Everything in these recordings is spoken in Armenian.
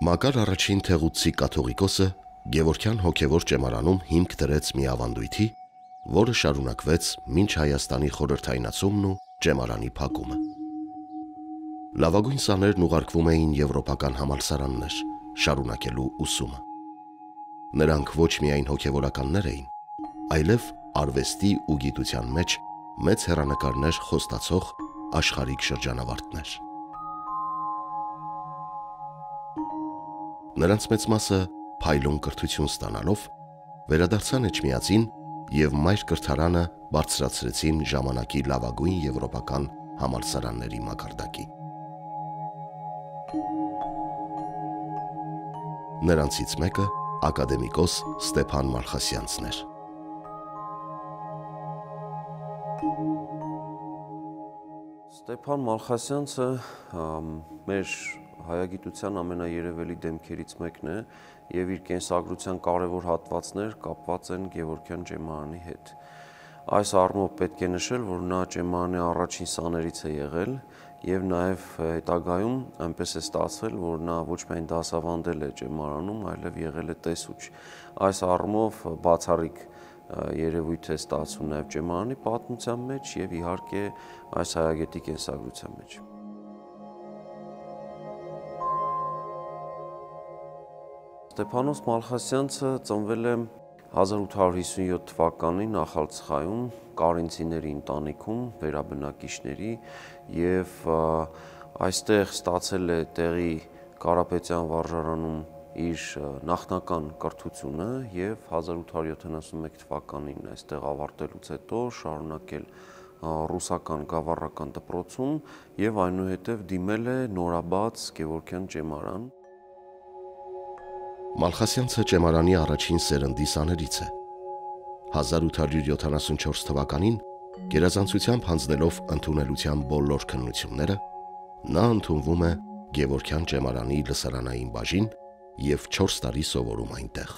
Մակար առաջին թեղուցի կաթողիկոսը Գևորգյան հոգևոր ճեմարանում հիմք դրեց մի ավանդույթի, որը շարունակվեց մինչ Հայաստանի խորհրդայնացումն ու ճեմարանի փակումը։ Լավագույն սաներն ուղարկվում էին եվրոպական համալսարաններ, շարունակելու ուսումը։ Նրանք ոչ միայն հոգևորականներ էին, այլև արվեստի ու գիտության մեջ մեծ հեռանկարներ խոստացող աշխարհիկ շրջանավարտներ։ Նրանց մեծ մասը փայլուն կրթություն ստանալով վերադարձան Էջմիածին և մայր կրթարանը բարձրացրեցին ժամանակի լավագույն եվրոպական համալսարանների մակարդակի։ Նրանցից մեկը ակադեմիկոս Ստեփան Մալխասյանցն էր։ Ստեփան Մալխասյանցը մեր հայագիտության ամենաերևելի դեմքերից մեկն է և իր կենսագրության կարևոր հատվածներ կապված են Գևորգյան ճեմարանի հետ։ Այս առումով պետք է նշել, որ նա ճեմարանի առաջին սաներից է եղել և նաև հետագայում այնպես է ստացվել, որ նա ոչ միայն դասավանդել է ճեմարանում, այլև եղել է տեսուչ։ Այս առումով բացառիկ երևույթ է ստացվում նաև ճեմարանի պատմության մեջ և իհարկե այս հայագետի կենսագրության մեջ։ Ստեփանոս Մալխասյանցը ծնվել է 1857 թվականին Նախալցխայում Կարինցիների ընտանիքում վերաբնակիչների և այստեղ ստացել է տեղի Կարապետյան վարժարանում իր նախնական կրթությունը և 1871 թվականին այստեղ ավարտելուց հետո շարունակել ռուսական գավառական դպրոցում և այնուհետև դիմել է նորաբաց Գևորգյան ճեմարան։ Մալխասյանցը ճեմարանի առաջին սերնդի սաներից է։ 1874 թվականին գերազանցությամբ հանձնելով ընդունելության բոլոր քննությունները, նա ընդունվում է Գևորգյան ճեմարանի լսարանային բաժին և 4 տարի սովորում այնտեղ։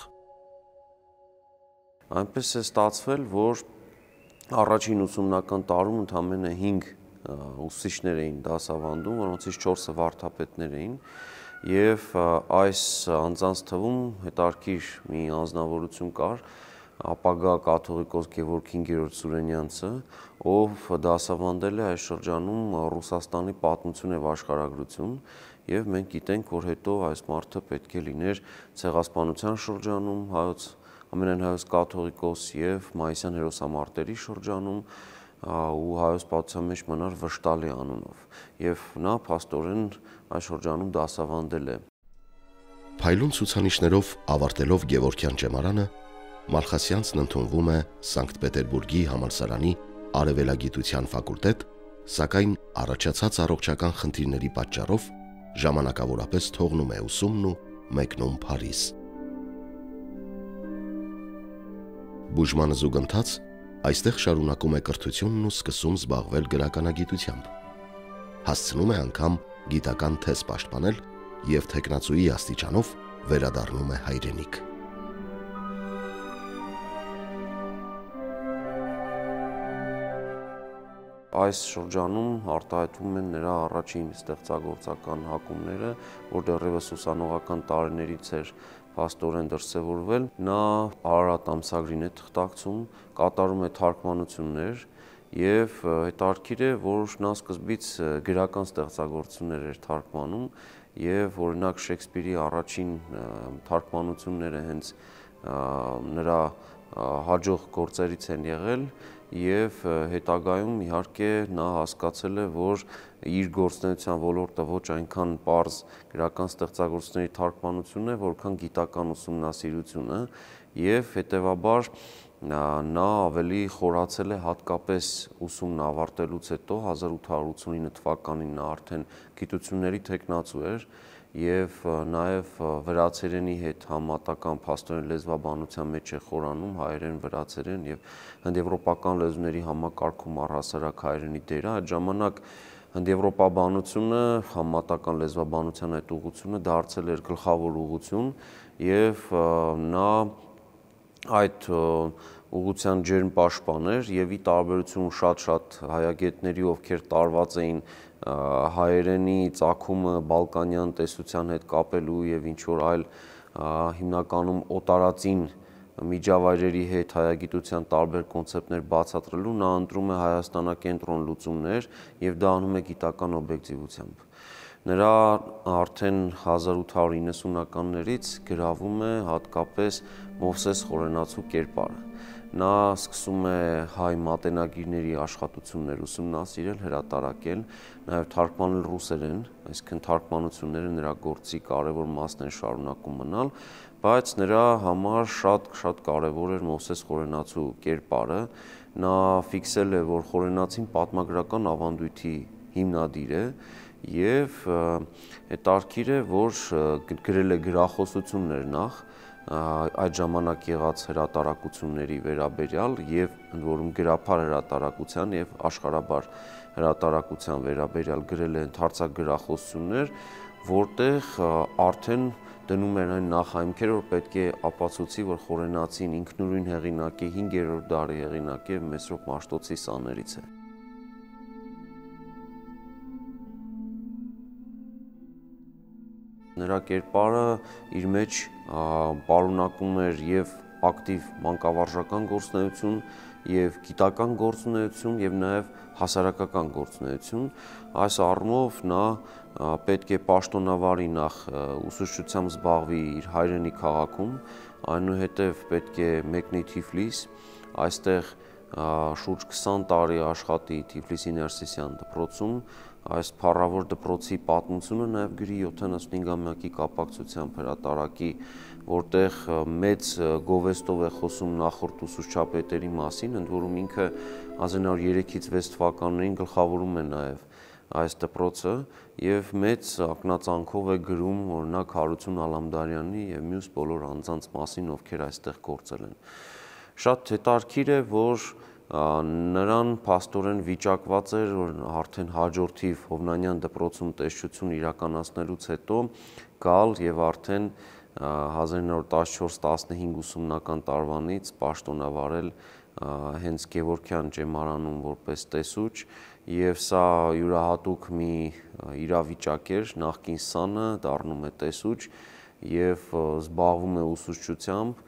Այնպես է ստացվել, որ առաջին ուսումնական տարում ընդամենը 5 ուսուցիչներ էին դասավանդում, որոնցից 4-ը վարդապետներ էին, և այս անձանց թվում հետաքրքիր մի անձնավորություն կար, ապագա կաթողիկոս Գևորգ 5-րդ Սուրենյանցը, ով դասավանդել է այս շրջանում Ռուսաստանի պատմություն և աշխարհագրություն, և մենք գիտենք, որ հետո այս մարդը պետք է լիներ ցեղասպանության շրջանում ամենայն հայոց կաթողիկոս և Մայիսյան հերոսամարտերի շրջանում ու հայոց պատմության մեջ մնար Վշտալի անունով, և նա փաստորեն այս շրջանում դասավանդել է։ Փայլուն ցուցանիշներով ավարտելով Գևորգյան ճեմարանը, Մալխասյանցն ընդունվում է Սանկտ Պետերբուրգի համալսարանի արևելագիտության ֆակուլտետ, սակայն առաջացած առողջական խնդիրների պատճառով ժամանակավորապես թողնում է ուսումն ու մեկնում Փարիզ։ Բուժմանը զուգընթաց այստեղ շարունակում է կրթությունն ու սկսում զբաղվել գրականագիտությամբ։ Հասցնում է անգամ գիտական թեզ պաշտպանել և թեկնածուի աստիճանով վերադառնում է հայրենիք։ Այս շրջանում արտահայտվում են նրա առաջին ստեղծագործական հակումները, որ դեռևս ուսանողական տարիներից էր փաստորեն դրսևորվել։ Նա Արարատ ամսագրին է թղթակցում, կատարում է թարգմանություններ և հետաքրքիր է, որ նա սկզբից գրական ստեղծագործություններ էր թարգմանում և օրինակ Շեքսպիրի առաջին թարգմանությունները հենց նրա հաջող գործերից են եղել և հետագայում իհարկե նա հասկացել է, որ իր գործունեության ոլորտը ոչ այնքան պարզ գրական ստեղծագործությունների թարգմանությունն է, որքան գիտական ուսումնասիրությունը և հետևաբար նա ավելի խորացել է հատկապես ուսումն ավարտելուց հետո 1889 թվականին նա արդեն գիտությունների թեկնածու էր և նաև վրացերենի հետ համատական փաստորեն լեզվաբանության մեջ է խորանում հայերեն, վրացերեն և հնդեվրոպական լեզուների համակարգում առհասարակ հայերենի դերը։ Այդ ժամանակ հնդեվրոպաբանությունը, համատական լեզվաբանության այդ ուղղությունը դարձել էր գլխավոր ուղղություն և նա այդ ուղղության ջերմ պաշտպան էր եւ ի տարբերություն շատ հայագետների, ովքեր տարված էին հայերենի ծագումը բալկանյան տեսության հետ կապելու եւ ինչ որ այլ հիմնականում օտարածին միջավայրերի հետ հայագիտության տարբեր կոնցեպտներ բացատրելու, նա ընտրում է հայաստանակենտրոն լուծումներ եւ դա անում է գիտական օբյեկտիվությամբ։ Նրա արդեն 1890-ականներից գրավում է հատկապես Մովսես Խորենացու կերպարը։ Նա սկսում է հայ մատենագիրների աշխատություններ ուսումնասիրել, հրատարակել, նաև թարգմանել ռուսերեն, այսինքն թարգմանությունները նրա գործի կարևոր մասն են շարունակում մնալ, բայց նրա համար շատ կարևոր էր Մովսես Խորենացու կերպարը։ Նա ֆիքսել է, որ Խորենացին պատմագրական ավանդույթի հիմնադիր է եւ հետարքիր է, որ գրել է գրախոսություններ նախ այդ ժամանակ եղած հրատարակությունների վերաբերյալ եւ ընդ որում գրափար հրատարակության եւ աշխարհաբար հրատարակության վերաբերյալ գրել է ընդհանրացակ գրախոսություններ, որտեղ արդեն դնում էր այն նախահայմքեր, որ պետք է ապացուցի, որ Խորենացին ինքնուրույն հեղինակ է, 5-րդ դարի հեղինակ է, Մեսրոպ Մաշտոցի սաներից է։ Նրա կերպարը իր մեջ պարունակում էր եւ ակտիվ մանկավարժական գործունեություն, եւ գիտական գործունեություն եւ նաեւ հասարակական գործունեություն։ Այս առումով նա պետք է պաշտոնավարի նախ ուսուցչությամբ զբաղվի իր հայրենի քաղաքում, այնուհետև պետք է մեկնի Թիֆլիս, այստեղ շուրջ 20 տարի աշխատի Թիֆլիսի Ներսիսյան դպրոցում, այս փառավոր դպրոցի պատմությունը նաև գրի 75-ամյակի կապակցությամբ հրատարակի, որտեղ մեծ գովեստով է խոսում նախորդ ուսուցչապետերի մասին, ընդ որում ինքը 1903-ից 6 թվականներին գլխավորում է նաև այս դպրոցը եւ մեծ ակնածանքով է գրում օրինակ Հարություն Ալամդարյանի եւ մյուս բոլոր անձանց մասին, ովքեր այստեղ գործել են։ Շատ հետաքրքիր է, որ նրան փաստորեն վիճակված էր, որ արդեն հաջորդիվ Հովնանյան դպրոցում տեսչություն իրականացնելուց հետո գալ եւ արդեն 1914-15 ուսումնական տարվանից պաշտոնավարել հենց Գևորգյան ճեմարանում որպես տեսուչ, եւ սա յուրահատուկ մի իրավիճակ էր, նախկին սանը դառնում է տեսուչ եւ զբաղվում է ուսուցչությամբ,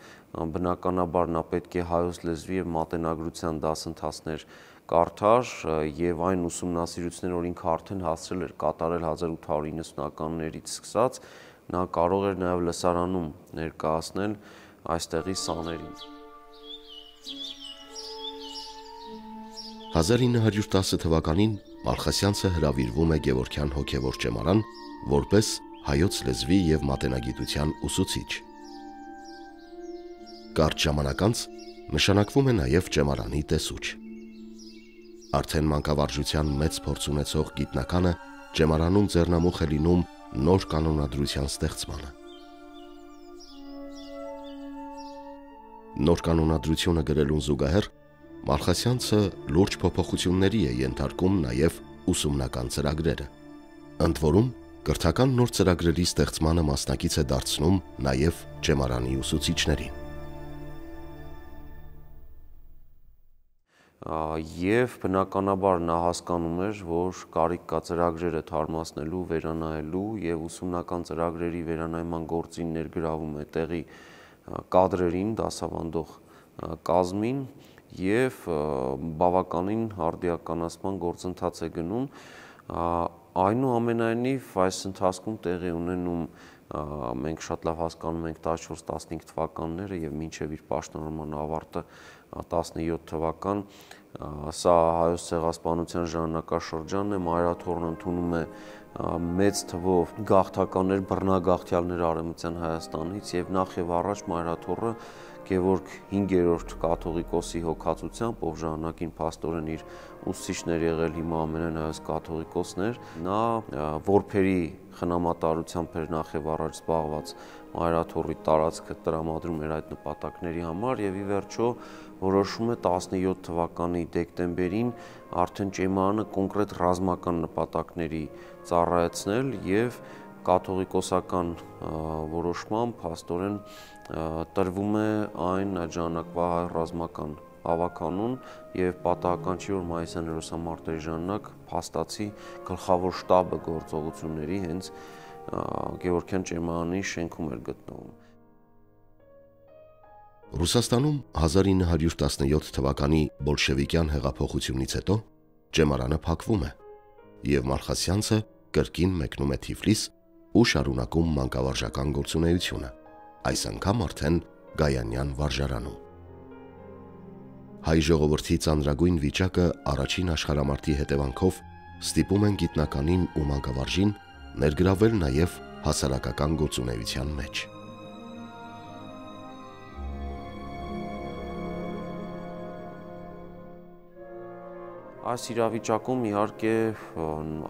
բնականաբար նա պետք է հայոց լեզվի եւ մատենագրության դասընթացներ կարդար եւ այն ուսումնասիրությունները, որ ինքը արդեն հասցրել էր կատարել 1890-ականներից սկսած, նա կարող էր նաեւ լսարանում ներկայացնել այստեղի սաներին։ 1910 թվականին Մալխասյանցը հրավիրվում է Գևորգյան հոգևոր ճեմարան որպես հայոց լեզվի եւ մատենագիտության ուսուցիչ։ Կարճ ժամանակ անց նշանակվում է նաեւ ճեմարանի տեսուչ։ Արդեն մանկավարժության մեծ փորձ ունեցող գիտնականը ճեմարանում ձեռնամուխ է լինում նոր կանոնադրության ստեղծմանը։ Նոր կանոնադրությունը գրելուն զուգահեռ Մալխասյանցը լուրջ փոփոխությունների է ենթարկում նաև ուսումնական ծրագրերը, ընդ որում կրթական նոր ծրագրերի ստեղծմանը մասնակից է դարձնում նաև ճեմարանի ուսուցիչներին։ Եվ բնականաբար նա հասկանում էր, որ կարիք կա ծրագրերը թարմացնելու, վերանայելու եւ ուսումնական ծրագրերի վերանայման գործին ներգրավում է տեղի կադրերին, դասավանդող կազմին եւ բավականին արդիականացման գործընթաց է գնում, այնուամենայնիվ այս ընթացքում տեղի ունենում մենք շատ լավ հասկանում ենք 14-15 թվականները եւ մինչեւ իր պաշտոնորման ավարտը 17 թվական, սա հայոց ցեղասպանության ժամանակաշրջանն է, մայրաթոռն ընդունում է մեծ թվով գաղթականներ, բռնագաղթյալներ Արևմտյան Հայաստանից եւ նախ եւ առաջ մայրաթոռը Գևորգ 5-րդ կաթողիկոսի հոգացությամբ, ով ժամանակին փաստորեն իր ուսուցիչն էր եղել, հիմա ամենայն հայոց կաթողիկոսներ, նա որբերի խնամատարությամբ էր նախ եւ առաջ զբաղված մայրաթոռի տարածքը տրամադրում էր այդ նպատակների համար եւ ի վերջո որոշում է 17 թվականի դեկտեմբերին արդեն ճեմարանը կոնկրետ ռազմական նպատակների ծառայեցնել եւ կաթողիկոսական որոշմամբ փաստորեն տրվում է այն այդ ժամանակվա ռազմական հավաքանուն եւ պատահական չի, որ մայիսյան հերոսամարտերի ժամանակ փաստացի գլխավոր շտաբը գործողությունների հենց Գևորգյան ճեմարանի շենքում էր գտնվում։ Ռուսաստանում 1917 թվականի բոլշևիկյան հեղափոխությունից հետո ճեմարանը փակվում է եւ Մալխասյանցը կրկին մեկնում է Թիֆլիս ու շարունակում մանկավարժական գործունեությունը, այս անգամ արդեն Գայանյան վարժարանում։ Հայ ժողովրդի ծանրագույն վիճակը առաջին աշխարհամարտի հետևանքով ստիպում են գիտնականին ու մանկավարժին ներգրավել նաև հասարակական գործունեության մեջ։ Այս իրավիճակում իհարկե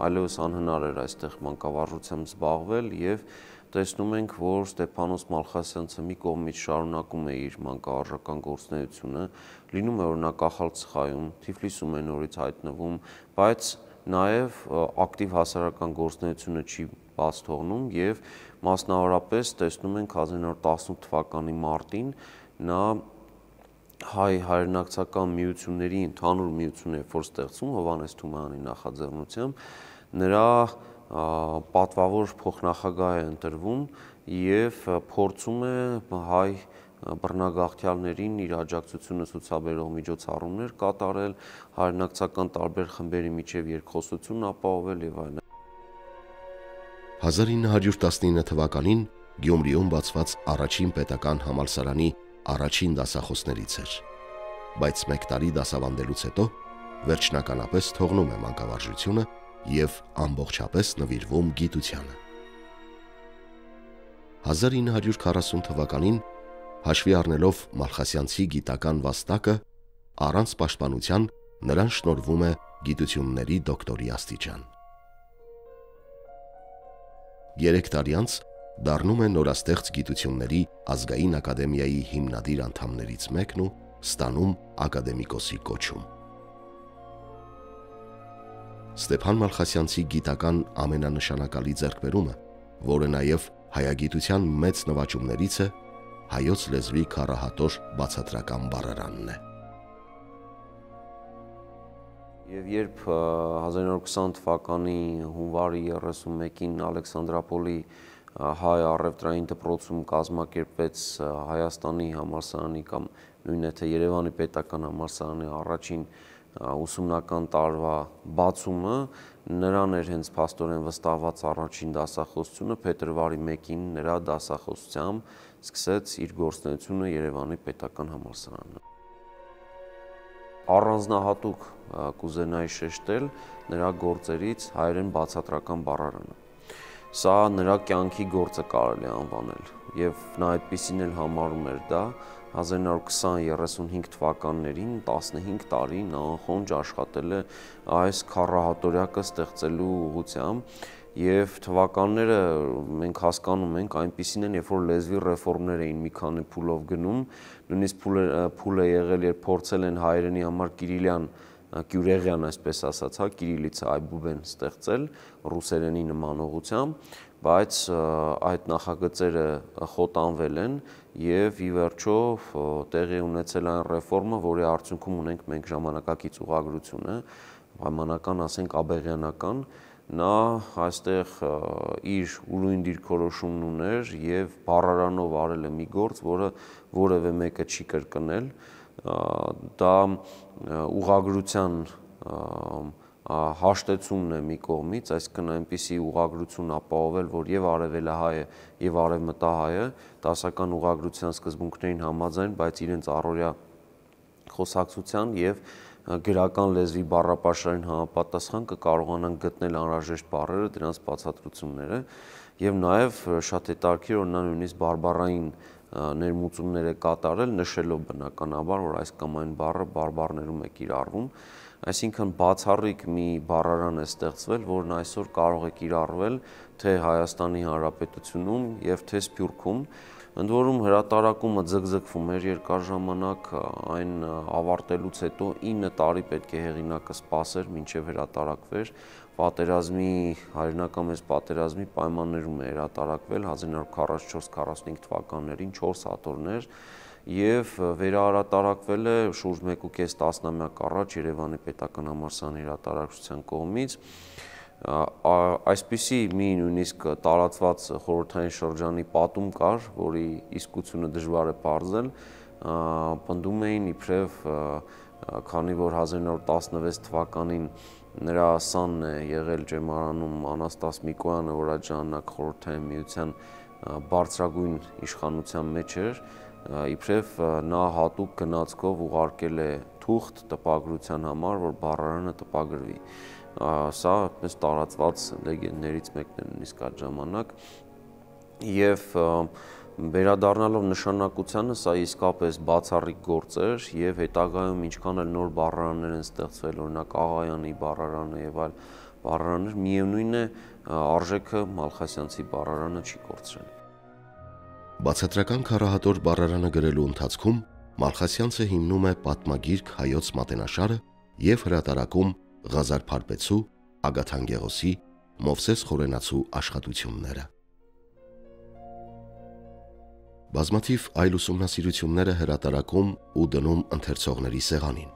այլևս անհնար էր այստեղ մանկավարժությամբ զբաղվել եւ տեսնում ենք, որ Ստեփանոս Մալխասյանցը մի կողմից շարունակում է իր մանկավարժական գործունեությունը, լինում է օրինակ Ախալցխայում, Թիֆլիսում է նորից հայտնվում, բայց նաեւ ակտիվ հասարակական գործունեությունը չի բաց թողնում եւ մասնավորապես տեսնում ենք 1918 թվականի մարտին նա հայ հայրենակցական միությունների ընդհանուր միությունը որ ստեղծում Հովհաննես Թումանյանի նախաձեռնությամբ նրա պատվավոր փոխնախագահ է ընտրվում եւ փորձում է հայ բռնագաղթյալներին իր աջակցությունը ցուցաբերող միջոցառումներ կատարել, հայրենակցական տարբեր խմբերի միջև երկխոսություն ապահովել եւ այլն։ 1919 թվականին Գյումրիում բացված առաջին պետական համալսարանի առաջին դասախոսներից էր, բայց մեկ տարի դասավանդելուց հետո վերջնականապես թողնում է մանկավարժությունը եւ ամբողջապես նվիրվում գիտությանը։ 1940 թվականին հաշվի առնելով Մալխասյանցի գիտական վաստակը առանց պաշտպանության նրան շնորհվում է գիտությունների դոկտորի աստիճան։ 3 տարի անց դառնում է նորաստեղծ գիտությունների ազգային ակադեմիայի հիմնադիր անդամներից մեկն ու ստանում ակադեմիկոսի կոչում։ Ստեփան Մալխասյանցի գիտական ամենանշանակալի ձեռքբերումը, որը նաև հայագիտության մեծ նվաճումներից է, հայոց լեզվի քառահատոր բացատրական բառարանն է։ Եվ երբ 1920 թվականի հունվարի 31-ին Ալեքսանդրապոլի հայ առևտրային դպրոցում կազմակերպվեց Հայաստանի համալսարանի կամ նույն թե Երևանի պետական համալսարանի առաջին ուսումնական տարվա բացումը, նրան էր հենց փաստորեն վստահված առաջին դասախոսությունը, փետրվարի 1-ին նրա դասախոսությամբ սկսեց իր գործունեությունը Երևանի պետական համալսարանը։ Առանձնահատուկ կուզենայի շեշտել նրա գործերից հայերեն բացատրական բառարանը։ Սա նրա կյանքի գործը կարելի անվանել եւ նա այդպիսին էլ համարում էր դա 1920-35 թվականներին 15 տարի նա անխոնջ աշխատել է այս քառահատորյակը ստեղծելու ուղղությամբ եւ թվականները մենք հասկանում ենք այնպիսին են, երբ որ լեզվի ռեֆորմներ էին մի քանի փուլով գնում, նույնիսկ փուլ է եղել, երբ փորձել են հայերենի համար կիրիլյան Կյուրեղյան, այսպես ասած, կիրիլիցա այբուբեն ստեղծել ռուսերենի նման ուղղությամբ, բայց այդ նախագծերը խոտանվել են եւ ի վերջո տեղի ունեցել այն ռեֆորմը, որի արդյունքում ունենք մենք ժամանակակից ուղղագրությունը, պայմանական ասենք աբեղյանական, նա այստեղ իր ուրույն դիրքորոշումն ուներ եւ բառարանով արել է մի գործ, որը որևէ մեկը չի կրկնել, դա ուղղագրության հաշտեցումն է մի կողմից, այսինքն այնպիսի ուղղագրություն ապահովել, որ եւ արևելահայը եւ արևմտահայը դասական ուղղագրության սկզբունքներին համաձայն, բայց իրենց առօրյա խոսակցության եւ գրական լեզվի բառապաշարին համապատասխան կկարողանան գտնել անհրաժեշտ բառերը, դրանց բացատրությունները եւ նաեւ շատ հետաքրքիր որ նա նույնիսկ բարբառային ներմուծումներ է կատարել, նշելով բնականաբար, որ այս կամ այն բառը բարբառներում է կիրառվում, այսինքն բացառիկ մի բառարան է ստեղծվել, որն այսօր կարող է կիրառվել թե Հայաստանի Հանրապետությունում եւ թե Սփյուռքում, ընդ որում հրատարակումը ձգձգվում էր երկար ժամանակ, այն ավարտելուց հետո 9 տարի պետք է հեղինակը սպասեր մինչև հրատարակվեր, հայրենական մեծ պատերազմի պայմաններում է հրատարակվել 1944-45 թվականներին 4 հատորներ եւ վերահրատարակվել է շուրջ 1.5 տասնամյակ առաջ Երևանի Պետական համալսարանի հրատարակչության կողմից։ Այսպիսի մի նույնիսկ տարածված խորհրդային շրջանի պատում կար, որի իսկությունը դժվար է պարզել, պնդում էին իբրև քանի որ 1916 թվականին նրա սանն է եղել ճեմարանում Անաստաս Միկոյանը, որ այդ ժամանակ խորհրդային միության բարձրագույն իշխանության մեջ էր, իբրև նա հատուկ գնացքով ուղարկել է թուղթ տպագրության համար, որ բառարանը տպագրվի։ Սա այդպես տարածված լեգենդներից մեկն է նույնիսկ այդ ժամանակ եւ վերադառնալով նշանակությանը սա իսկապես բացառիկ գործ էր եւ հետագայում ինչքան էլ նոր բառարաններ են ստեղծվել, օրինակ Աղայանի բառարանը եւ այլ բառարաններ, միևնույն է արժեքը Մալխասյանցի բառարանը չի կորցրել։ Բացատրական քառահատոր բառարանը գրելու ընթացքում Մալխասյանցը հիմնում է պատմագիրք հայոց մատենաշարը եւ հրատարակում Ղազար Փարպեցու, Ագաթան Գեղոսի, Մովսես Խորենացու աշխատությունները։ Բազմաթիվ այլ ուսումնասիրությունները հրատարակում ու դնում ընթերցողների սեղանին։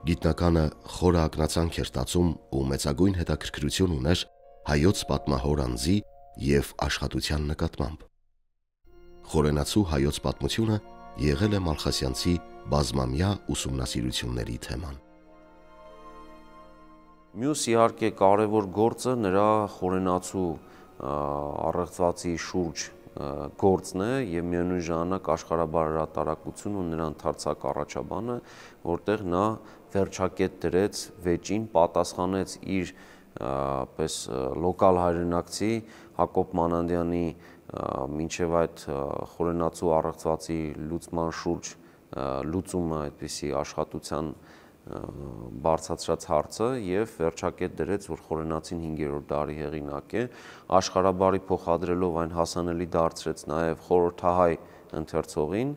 Գիտնականը խորը ակնածանք էր տածում ու մեծագույն հետաքրքրություն ուներ հայոց պատմահոր անձի եւ աշխատության նկատմամբ։ Խորենացու հայոց պատմությունը եղել է Մալխասյանցի բազմամյա ուսումնասիրությունների թեման։ Մյուս իհարկե կարևոր գործը նրա Խորենացու առեղծվածի շուրջ գործն է եւ միևնույն ժամանակ աշխարհաբար հրատարակություն ու նրա ընդարձակ առաջաբանը, որտեղ նա վերջակետ դրեց վեճին, պատասխանեց իր պես լոկալ հայրենակցի Հակոբ Մանանդյանի մինչև այդ Խորենացու առեղծվածի լուծման շուրջ լուծումը այդպիսի աշխատության բարձրացրած հարցը եւ վերջակետ դրեց, որ Խորենացին 5-րդ դարի հեղինակ է, աշխարհաբարի փոխադրելով այն հասանելի դարձրեց նաեւ խորհրդահայ ընթերցողին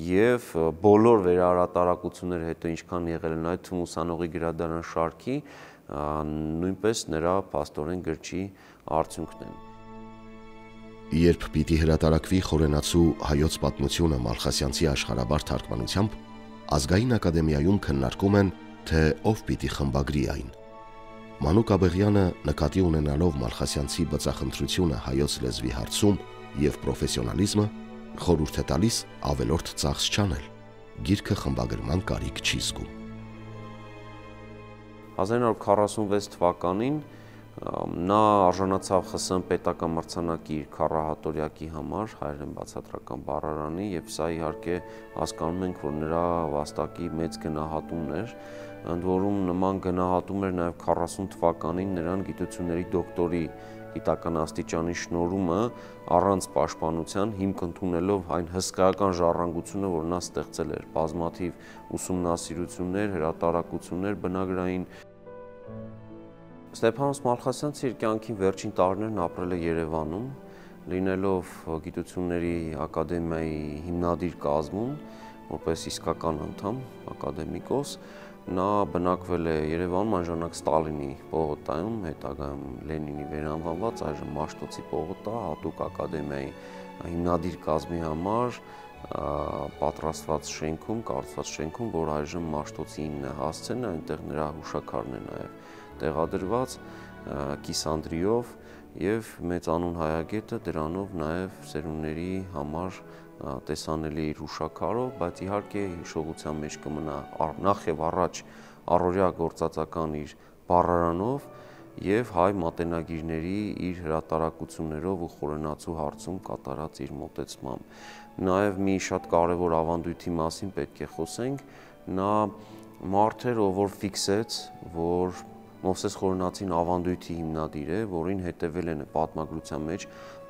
եւ բոլոր վերահրատարակությունները հետո ինչքան եղել են այդ թվում ուսանողի գրադարան շարքի նույնպես նրա փաստորեն գրչի արդյունքն են։ Երբ պիտի հրատարակվի Խորենացու հայոց պատմությունը Մալխասյանցի աշխարհաբար թարգմանությամբ, Ազգային ակադեմիայում քննարկում են, թե ով պիտի խմբագրի այն։ Մանուկ Աբեղյանը նկատի ունենալով Մալխասյանցի բծախնդրությունը հայոց լեզվի հարցում եւ պրոֆեսիոնալիզմը, խորհուրդ է տալիս ավելորդ ծախս չանել։ Գիրքը խմբագրման կարիք չի զգում։ 1946 թվականին նա արժանացավ ԽՍՀՄ պետական մրցանակի իր քառահատորյակի համար հայերեն բացատրական բառարանի եւ սա իհարկե հասկանում ենք, որ նրա վաստակի մեծ գնահատումն էր, ընդ որում նման գնահատում էր նաեւ 40 թվականին նրան գիտությունների դոկտորի գիտական աստիճանի շնորհումը առանց պաշտպանության հիմք ընդունելով այն հսկայական ժառանգությունը, որ նա ստեղծել էր, բազմաթիվ ուսումնասիրություններ, հրատարակություններ բնագրային։ Ստեփանոս Մալխասյանցը իր կյանքի վերջին տարիներն ապրել է Երևանում, լինելով գիտությունների ակադեմիայի հիմնադիր կազմում, որպես իսկական անդամ, ակադեմիկոս, նա բնակվել է Երևանում այն ժամանակ Ստալինի պողոտայում, հետագայում Լենինի վերանվանված այժմ Մաշտոցի պողոտա, հատուկ ակադեմիայի հիմնադիր կազմի համար պատրաստված շենքում, կառուցված շենքում, որ այժմ Մաշտոցի 9 հասցեն է, այնտեղ նրա հուշաքարն է նաև տեղադրված կիսանդրիով եւ մեծանուն հայագետը դրանով նաեւ սերունդների համար տեսանելի իր հուշաքարով, բայց իհարկե հիշողության մեջ կմնա նախ եւ առաջ առօրյա գործածական իր բառարանով եւ հայ մատենագիրների իր հրատարակություններով ու Խորենացու հարցում կատարած իր մոտեցմամբ։ Նաեւ մի շատ կարեւոր ավանդույթի մասին պետք է խոսենք, նա մարդ էր, ով որ ֆիքսեց, որ Մովսես Խորենացին ավանդույթի հիմնադիր է, որին հետևել են պատմագրության մեջ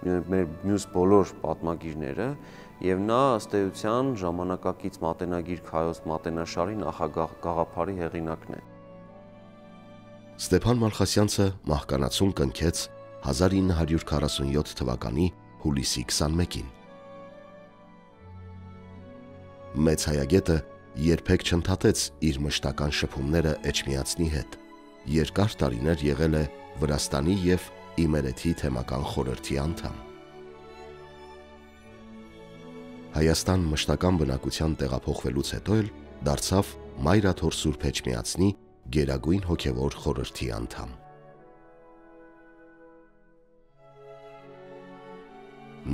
մեր մյուս բոլոր պատմագիրները եւ նա ըստ էության ժամանակակից մատենագիր հայոց մատենաշարի նախագաղափարի հեղինակն է։ Ստեփան Մալխասյանցը մահկանացուն կնքեց 1947 թվականի հուլիսի 21-ին։ Մեծ հայագետը երբեք չընդհատեց իր մշտական շփումները Էջմիածնի հետ, երկար տարիներ եղել է Վրաստանի և Իմերեթի թեմական խորհրդի անդամ։ Հայաստան մշտական բնակության տեղափոխվելուց հետո էլ դարձավ Մայրաթոր Սուրբ Էջմիածնի Գերագույն հոգևոր խորհրդի անդամ։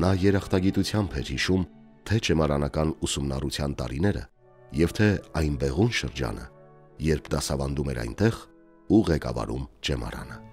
Նա երախտագիտությամբ էր հիշում թե ճեմարանական ուսումնառության տարիները և թե այն բեղուն շրջանը, երբ դասավանդում էր այնտեղ ու ղեկավարում ճեմարանը։